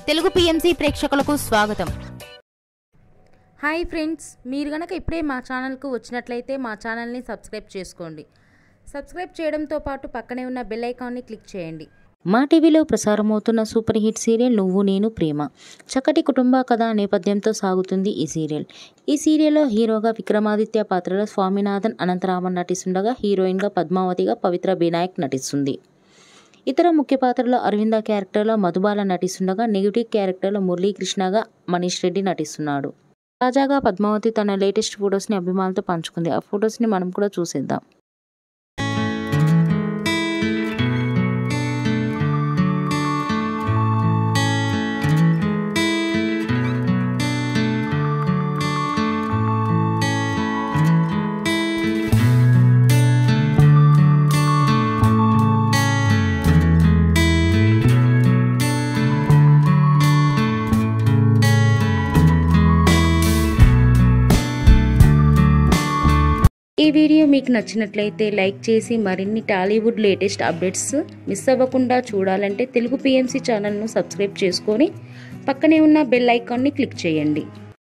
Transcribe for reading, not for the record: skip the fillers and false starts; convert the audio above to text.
Telugu PMC ప్రేక్షకులకు స్వాగతం. Hi friends, మీరు గనక ఇప్పుడే మా ఛానల్కు వచ్చినట్లయితే మా ఛానల్ని సబ్స్క్రైబ్ చేసుకోండి. సబ్స్క్రైబ్ చేయడంతో పాటు పక్కనే ఉన్న బెల్ ఐకాన్ని క్లిక్ చేయండి. మా టీవీలో ప్రసారమవుతున్న సూపర్ హిట్ సీరియల్ నువ్వు నేను ప్రేమ. చక్కటి కుటుంబ కథ నేపథ్యంతో సాగుతుంది ఈ సీరియల్. ఈ సీరియల్లో హీరోగా విక్రమాదిత్య పాత్రలో స్వామినాథన్ అనంతరామన్ నటిస్తుండగా హీరోయిన్గా పద్మావతిగా పవిత్ర బినాయక్ నటిస్తుంది. ఇతర ముఖ్య పాత్రలో అరవింద క్యారెక్టర్లో మధుబాల నటిస్తుండగా నెగిటివ్ క్యారెక్టర్లో మురళీకృష్ణగా మనీష్ రెడ్డి నటిస్తున్నాడు. తాజాగా పద్మావతి తన లేటెస్ట్ ఫొటోస్ని అభిమానులతో పంచుకుంది. ఆ ఫొటోస్ని మనం కూడా చూసేద్దాం. ఈ వీడియో మీకు నచ్చినట్లయితే లైక్ చేసి మరిన్ని టాలీవుడ్ లేటెస్ట్ అప్డేట్స్ మిస్ అవ్వకుండా చూడాలంటే తెలుగు పిఎంసి ఛానల్ను సబ్స్క్రైబ్ చేసుకొని పక్కనే ఉన్న బెల్ ఐకాన్ని క్లిక్ చేయండి.